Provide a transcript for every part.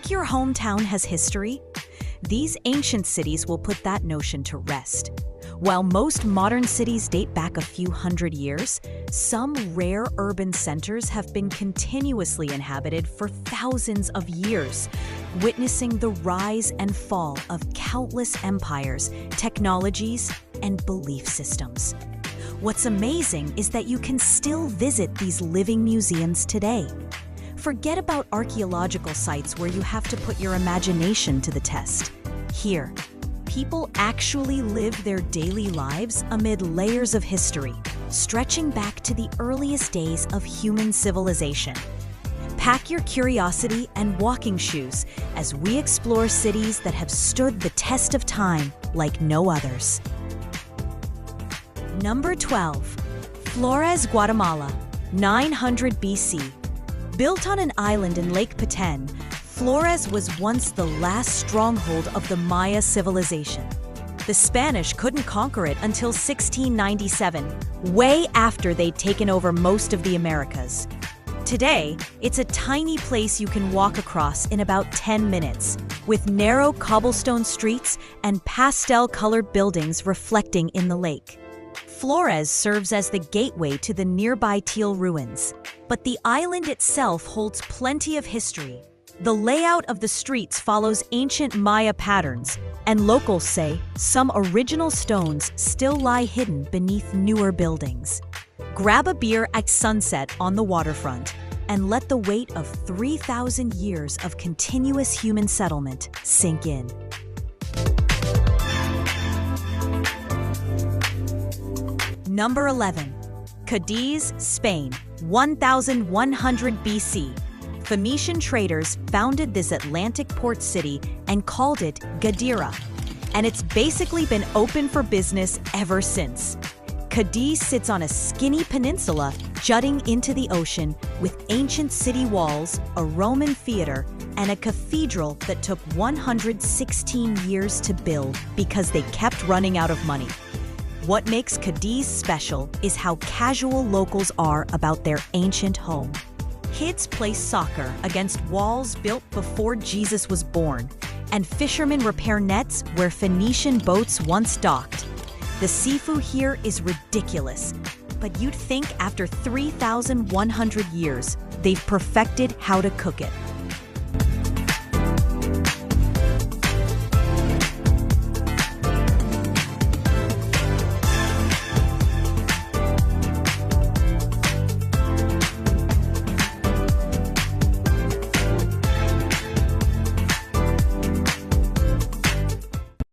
Think your hometown has history? These ancient cities will put that notion to rest. While most modern cities date back a few hundred years, some rare urban centers have been continuously inhabited for thousands of years, witnessing the rise and fall of countless empires, technologies, and belief systems. What's amazing is that you can still visit these living museums today. Forget about archaeological sites where you have to put your imagination to the test. Here, people actually live their daily lives amid layers of history, stretching back to the earliest days of human civilization. Pack your curiosity and walking shoes as we explore cities that have stood the test of time like no others. Number 12. Flores, Guatemala, 900 BC. Built on an island in Lake Petén, Flores was once the last stronghold of the Maya civilization. The Spanish couldn't conquer it until 1697, way after they'd taken over most of the Americas. Today, it's a tiny place you can walk across in about 10 minutes, with narrow cobblestone streets and pastel-colored buildings reflecting in the lake. Flores serves as the gateway to the nearby Teal ruins, but the island itself holds plenty of history. The layout of the streets follows ancient Maya patterns, and locals say some original stones still lie hidden beneath newer buildings. Grab a beer at sunset on the waterfront and let the weight of 3,000 years of continuous human settlement sink in. Number 11. Cadiz, Spain, 1100 BC. Phoenician traders founded this Atlantic port city and called it Gadira, and it's basically been open for business ever since. Cadiz sits on a skinny peninsula jutting into the ocean with ancient city walls, a Roman theater, and a cathedral that took 116 years to build because they kept running out of money. What makes Cadiz special is how casual locals are about their ancient home. Kids play soccer against walls built before Jesus was born, and fishermen repair nets where Phoenician boats once docked. The seafood here is ridiculous, but you'd think after 3,100 years, they've perfected how to cook it.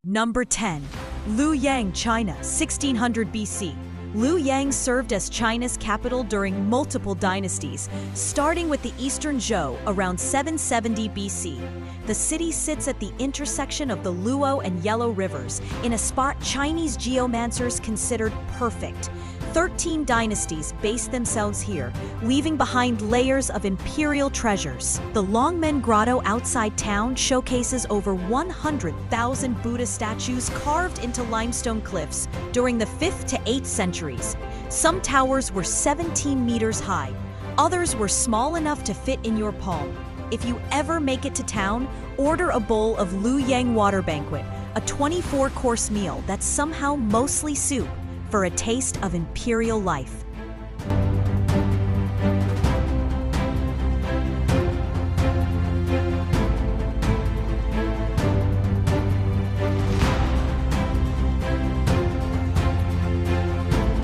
Number 10. Luoyang, China, 1600 BC. Luoyang served as China's capital during multiple dynasties, starting with the Eastern Zhou around 770 BC. The city sits at the intersection of the Luo and Yellow rivers, in a spot Chinese geomancers considered perfect. 13 dynasties based themselves here, leaving behind layers of imperial treasures. The Longmen Grotto outside town showcases over 100,000 Buddha statues carved into limestone cliffs during the 5th to 8th centuries. Some towers were 17 meters high. Others were small enough to fit in your palm. If you ever make it to town, order a bowl of Luoyang Water Banquet, a 24-course meal that's somehow mostly soup, for a taste of imperial life.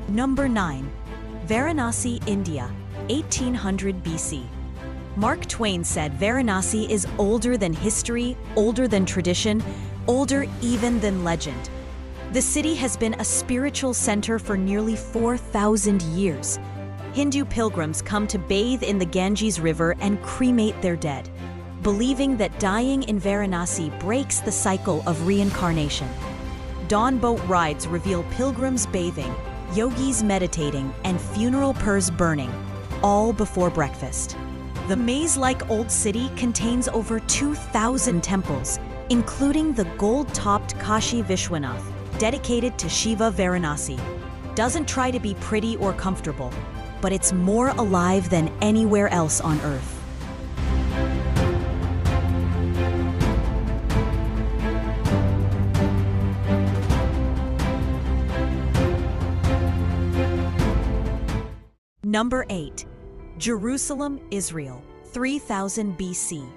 Number 9. Varanasi, India, 1800 BC. Mark Twain said Varanasi is older than history, older than tradition, older even than legend. The city has been a spiritual center for nearly 4,000 years. Hindu pilgrims come to bathe in the Ganges River and cremate their dead, believing that dying in Varanasi breaks the cycle of reincarnation. Dawn boat rides reveal pilgrims bathing, yogis meditating, and funeral pyres burning, all before breakfast. The maze-like old city contains over 2,000 temples, including the gold-topped Kashi Vishwanath, dedicated to Shiva Varanasi. Doesn't try to be pretty or comfortable, but it's more alive than anywhere else on Earth. Number 8. Jerusalem, Israel, 3000 BC.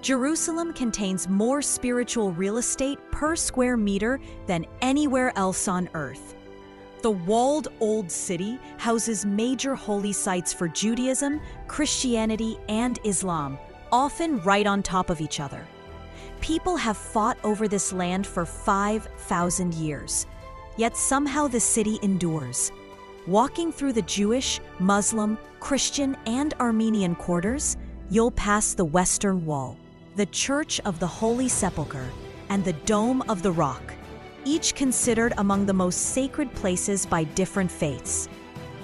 Jerusalem contains more spiritual real estate per square meter than anywhere else on Earth. The walled Old City houses major holy sites for Judaism, Christianity, and Islam, often right on top of each other. People have fought over this land for 5,000 years, yet somehow the city endures. Walking through the Jewish, Muslim, Christian, and Armenian quarters, you'll pass the Western Wall, the Church of the Holy Sepulchre, and the Dome of the Rock, each considered among the most sacred places by different faiths.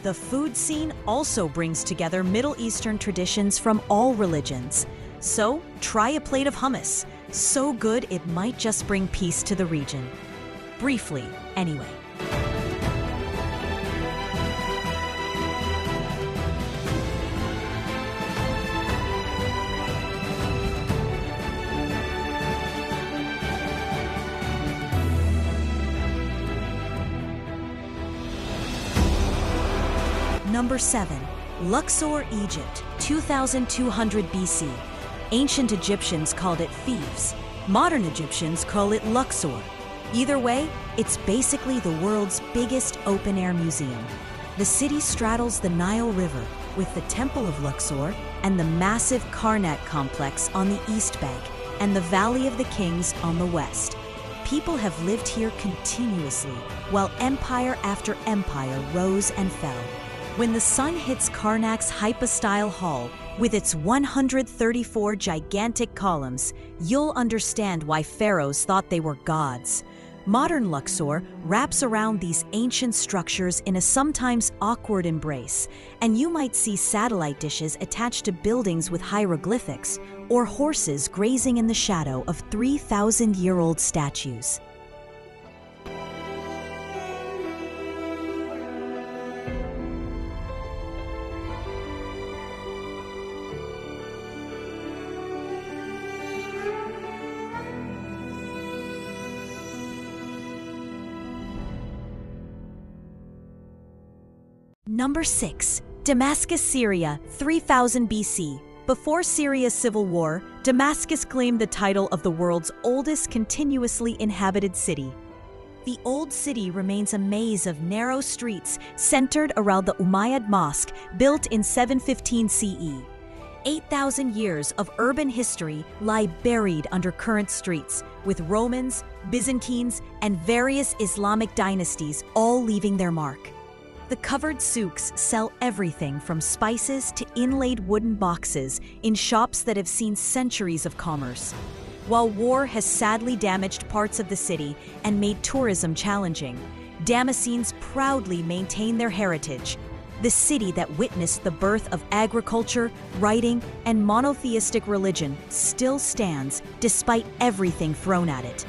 The food scene also brings together Middle Eastern traditions from all religions. So, try a plate of hummus. So good it might just bring peace to the region. Briefly, anyway. Number 7. Luxor, Egypt, 2200 BC. Ancient Egyptians called it Thebes. Modern Egyptians call it Luxor. Either way, it's basically the world's biggest open-air museum. The city straddles the Nile River with the Temple of Luxor and the massive Karnak complex on the east bank and the Valley of the Kings on the west. People have lived here continuously while empire after empire rose and fell. When the sun hits Karnak's hypostyle hall with its 134 gigantic columns, you'll understand why pharaohs thought they were gods. Modern Luxor wraps around these ancient structures in a sometimes awkward embrace, and you might see satellite dishes attached to buildings with hieroglyphics or horses grazing in the shadow of 3,000-year-old statues. Number 6. Damascus, Syria, 3000 BC. Before Syria's civil war, Damascus claimed the title of the world's oldest continuously inhabited city. The old city remains a maze of narrow streets centered around the Umayyad Mosque built in 715 CE. 8,000 years of urban history lie buried under current streets, with Romans, Byzantines, and various Islamic dynasties all leaving their mark. The covered souks sell everything from spices to inlaid wooden boxes in shops that have seen centuries of commerce. While war has sadly damaged parts of the city and made tourism challenging, Damascenes proudly maintain their heritage. The city that witnessed the birth of agriculture, writing, and monotheistic religion still stands despite everything thrown at it.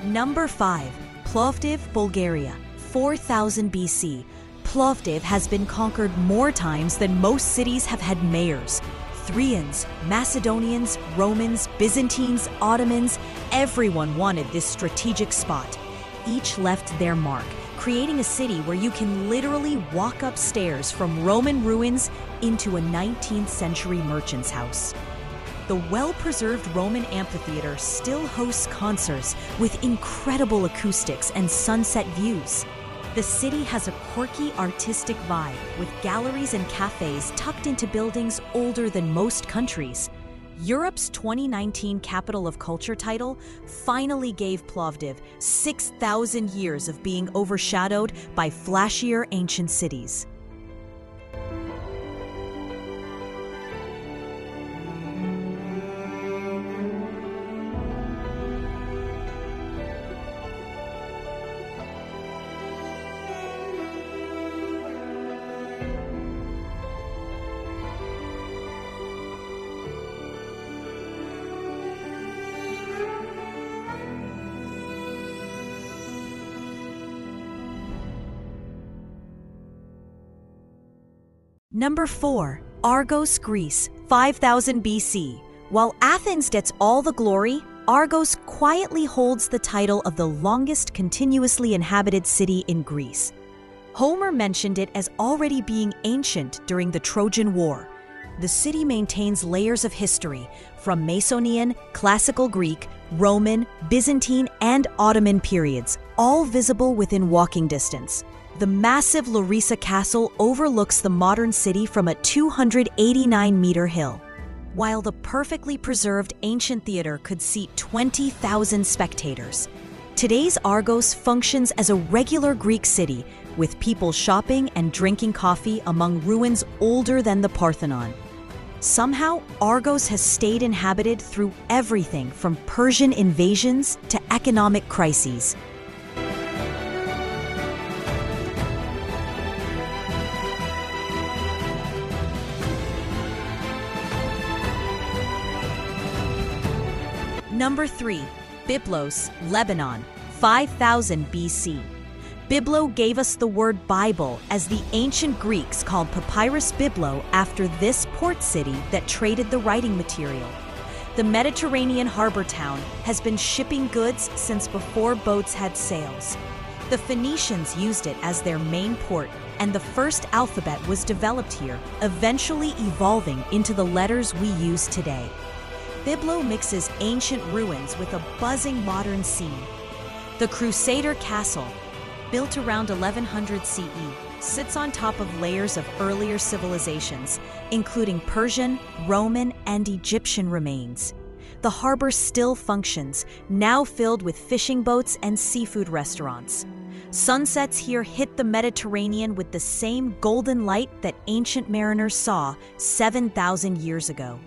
Number 5. Plovdiv, Bulgaria, 4000 BC. Plovdiv has been conquered more times than most cities have had mayors. Thracians, Macedonians, Romans, Byzantines, Ottomans, everyone wanted this strategic spot. Each left their mark, creating a city where you can literally walk upstairs from Roman ruins into a 19th century merchant's house. The well-preserved Roman amphitheater still hosts concerts with incredible acoustics and sunset views. The city has a quirky artistic vibe with galleries and cafes tucked into buildings older than most countries. Europe's 2019 Capital of Culture title finally gave Plovdiv 6,000 years of being overshadowed by flashier ancient cities. Number 4. Argos, Greece, 5000 BC. While Athens gets all the glory, Argos quietly holds the title of the longest continuously inhabited city in Greece. Homer mentioned it as already being ancient during the Trojan War. The city maintains layers of history, from Macedonian, Classical Greek, Roman, Byzantine, and Ottoman periods, all visible within walking distance. The massive Larissa Castle overlooks the modern city from a 289-meter hill, while the perfectly preserved ancient theater could seat 20,000 spectators. Today's Argos functions as a regular Greek city, with people shopping and drinking coffee among ruins older than the Parthenon. Somehow, Argos has stayed inhabited through everything from Persian invasions to economic crises. Number 3. Byblos, Lebanon, 5000 BC. Byblo gave us the word Bible, as the ancient Greeks called Papyrus Byblo after this port city that traded the writing material. The Mediterranean harbor town has been shipping goods since before boats had sails. The Phoenicians used it as their main port, and the first alphabet was developed here, eventually evolving into the letters we use today. Byblo mixes ancient ruins with a buzzing modern scene. The Crusader Castle, built around 1100 CE, sits on top of layers of earlier civilizations, including Persian, Roman, and Egyptian remains. The harbor still functions, now filled with fishing boats and seafood restaurants. Sunsets here hit the Mediterranean with the same golden light that ancient mariners saw 7,000 years ago.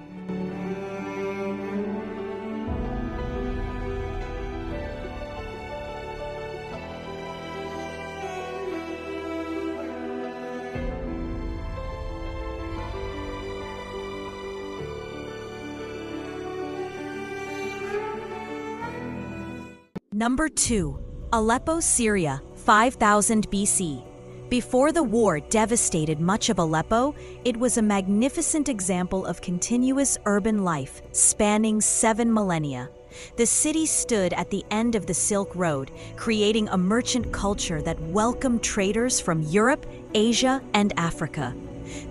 Number 2. Aleppo, Syria, 5000 BC. Before the war devastated much of Aleppo, it was a magnificent example of continuous urban life spanning 7 millennia. The city stood at the end of the Silk Road, creating a merchant culture that welcomed traders from Europe, Asia, and Africa.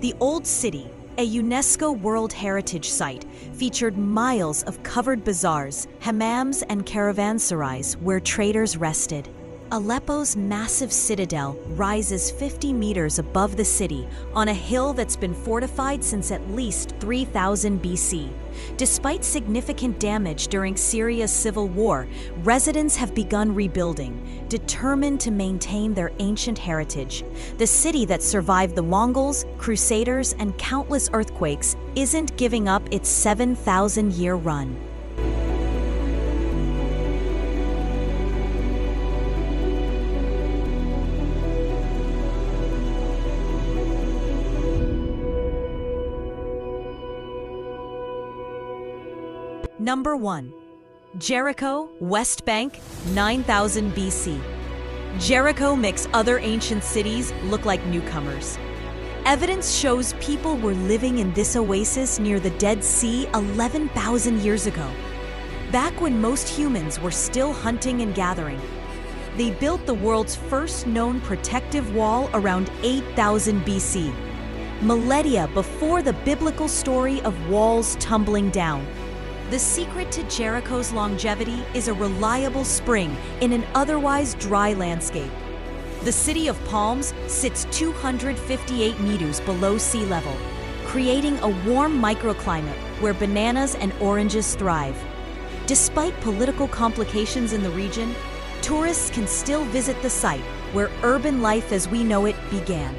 The Old City, a UNESCO World Heritage Site, featured miles of covered bazaars, hammams, and caravanserais where traders rested. Aleppo's massive citadel rises 50 meters above the city on a hill that's been fortified since at least 3000 BC. Despite significant damage during Syria's civil war, residents have begun rebuilding, determined to maintain their ancient heritage. The city that survived the Mongols, Crusaders, and countless earthquakes isn't giving up its 7,000-year run. Number 1. Jericho, West Bank, 9000 BC. Jericho makes other ancient cities look like newcomers. Evidence shows people were living in this oasis near the Dead Sea 11,000 years ago, back when most humans were still hunting and gathering. They built the world's first known protective wall around 8000 BC, millennia before the biblical story of walls tumbling down. The secret to Jericho's longevity is a reliable spring in an otherwise dry landscape. The city of Palms sits 258 meters below sea level, creating a warm microclimate where bananas and oranges thrive. Despite political complications in the region, tourists can still visit the site where urban life as we know it began.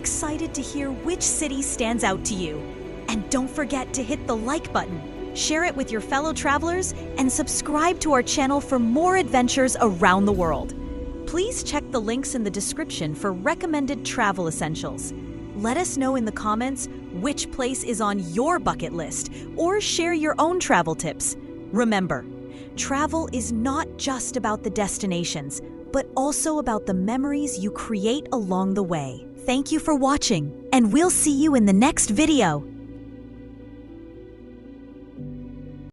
excited to hear which city stands out to you. And don't forget to hit the like button, share it with your fellow travelers, and subscribe to our channel for more adventures around the world. Please check the links in the description for recommended travel essentials. Let us know in the comments which place is on your bucket list, or share your own travel tips. Remember, travel is not just about the destinations, but also about the memories you create along the way. Thank you for watching, and we'll see you in the next video.